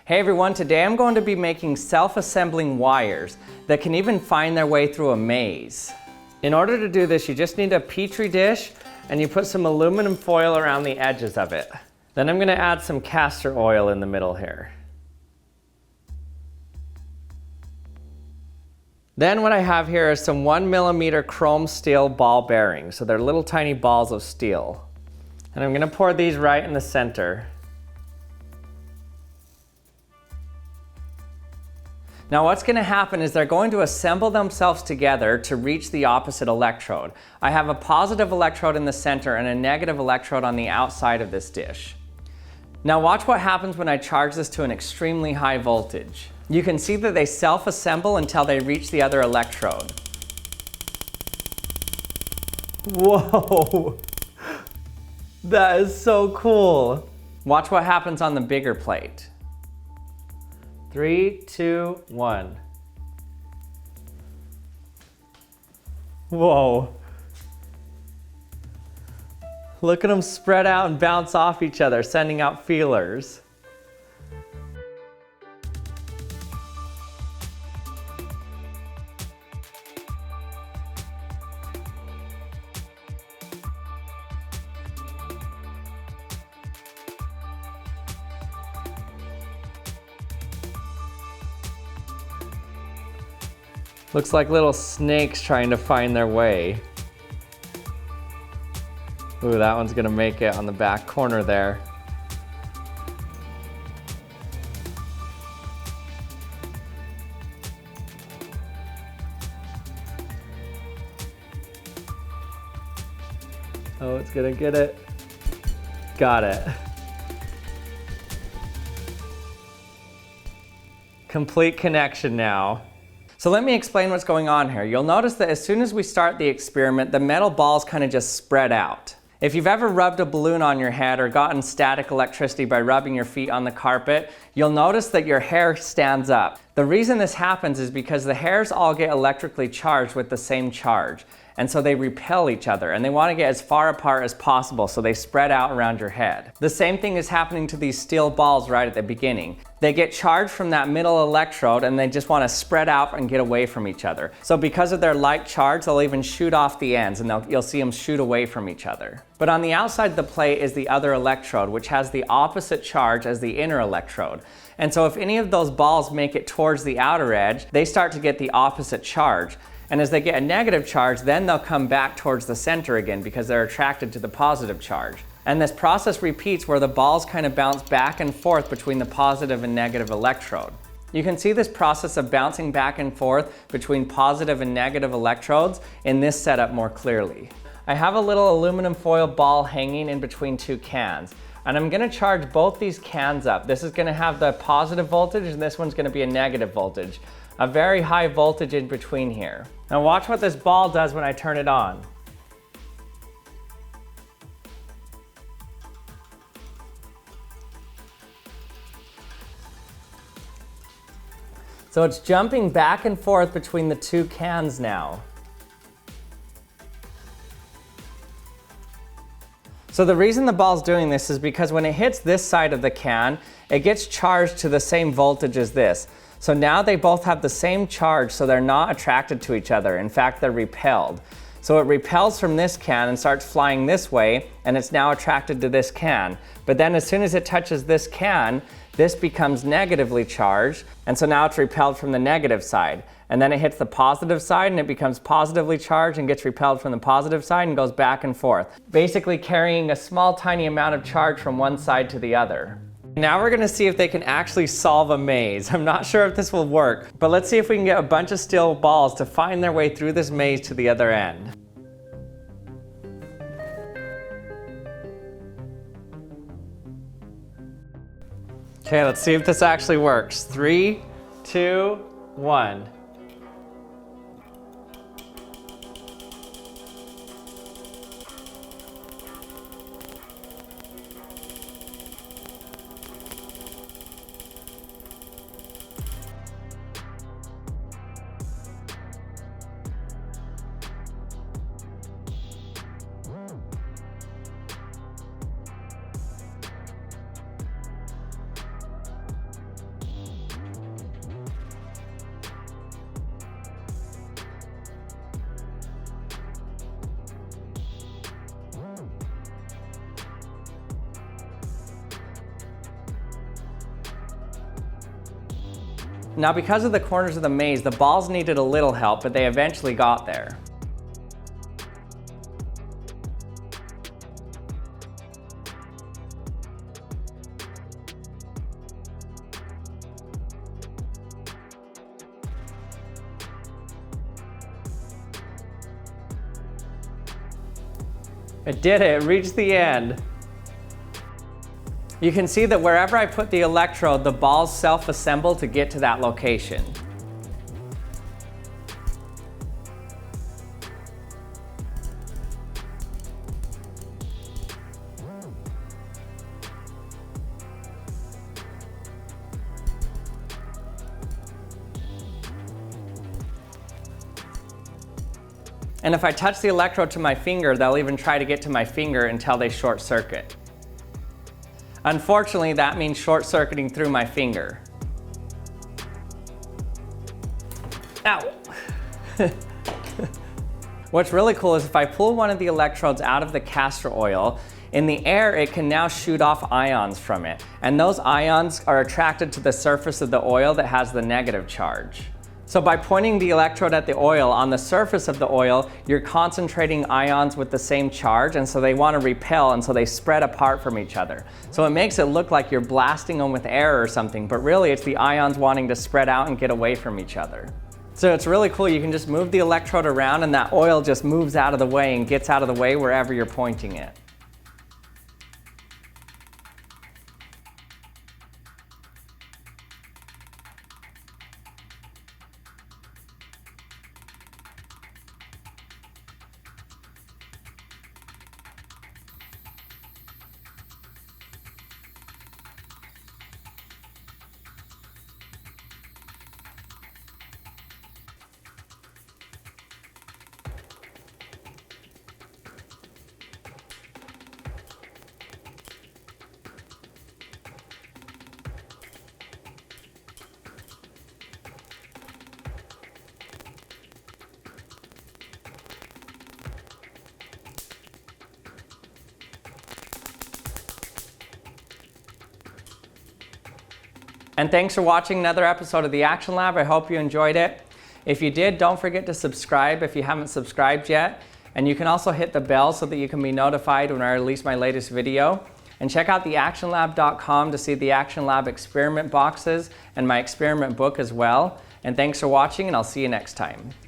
Hey everyone, today I'm going to be making self-assembling wires that can even find their way through a maze. In order to do this, you just need a petri dish and you put some aluminum foil around the edges of it. Then I'm going to add some castor oil in the middle here. Then what I have here is some 1mm chrome steel ball bearings. So they're little tiny balls of steel. And I'm going to pour these right in the center. Now what's going to happen is they're going to assemble themselves together to reach the opposite electrode. I have a positive electrode in the center and a negative electrode on the outside of this dish. Now watch what happens when I charge this to an extremely high voltage. You can see that they self-assemble until they reach the other electrode. Whoa! That is so cool. Watch what happens on the bigger plate. 3, 2, 1. Whoa. Look at them spread out and bounce off each other, sending out feelers. Looks like little snakes trying to find their way. Ooh, that one's gonna make it on the back corner there. Oh, it's gonna get it. Got it. Complete connection now. So let me explain what's going on here. You'll notice that as soon as we start the experiment, the metal balls kind of just spread out. If you've ever rubbed a balloon on your head or gotten static electricity by rubbing your feet on the carpet, you'll notice that your hair stands up. The reason this happens is because the hairs all get electrically charged with the same charge. And so they repel each other and they want to get as far apart as possible, so they spread out around your head. The same thing is happening to these steel balls right at the beginning. They get charged from that middle electrode and they just want to spread out and get away from each other. So because of their like charge, they'll even shoot off the ends and you'll see them shoot away from each other. But on the outside of the plate is the other electrode, which has the opposite charge as the inner electrode. And so if any of those balls make it towards the outer edge, they start to get the opposite charge. And as they get a negative charge, then they'll come back towards the center again because they're attracted to the positive charge. And this process repeats where the balls kind of bounce back and forth between the positive and negative electrode. You can see this process of bouncing back and forth between positive and negative electrodes in this setup more clearly. I have a little aluminum foil ball hanging in between two cans. And I'm going to charge both these cans up. This is going to have the positive voltage and this one's going to be a negative voltage. A very high voltage in between here. Now watch what this ball does when I turn it on. So it's jumping back and forth between the two cans now. So the reason the ball's doing this is because when it hits this side of the can, it gets charged to the same voltage as this. So now they both have the same charge, so they're not attracted to each other. In fact, they're repelled. So it repels from this can and starts flying this way, and it's now attracted to this can. But then as soon as it touches this can, this becomes negatively charged, and so now it's repelled from the negative side. And then it hits the positive side and it becomes positively charged and gets repelled from the positive side and goes back and forth, basically carrying a small tiny amount of charge from one side to the other. Now we're going to see if they can actually solve a maze. I'm not sure if this will work, but let's see if we can get a bunch of steel balls to find their way through this maze to the other end. Okay, let's see if this actually works. 3, 2, 1. Now, because of the corners of the maze, the balls needed a little help, but they eventually got there. It did it, it reached the end. You can see that wherever I put the electrode, the balls self-assemble to get to that location. And if I touch the electrode to my finger, they'll even try to get to my finger until they short circuit. Unfortunately, that means short circuiting through my finger. Ow! What's really cool is if I pull one of the electrodes out of the castor oil, in the air it can now shoot off ions from it. And those ions are attracted to the surface of the oil that has the negative charge. So by pointing the electrode at the oil, on the surface of the oil, you're concentrating ions with the same charge, and so they want to repel, and so they spread apart from each other. So it makes it look like you're blasting them with air or something, but really it's the ions wanting to spread out and get away from each other. So it's really cool, you can just move the electrode around and that oil just moves out of the way and gets out of the way wherever you're pointing it. And thanks for watching another episode of the Action Lab. I hope you enjoyed it. If you did, don't forget to subscribe if you haven't subscribed yet. And you can also hit the bell so that you can be notified when I release my latest video. And check out theactionlab.com to see the Action Lab experiment boxes and my experiment book as well. And thanks for watching, and I'll see you next time.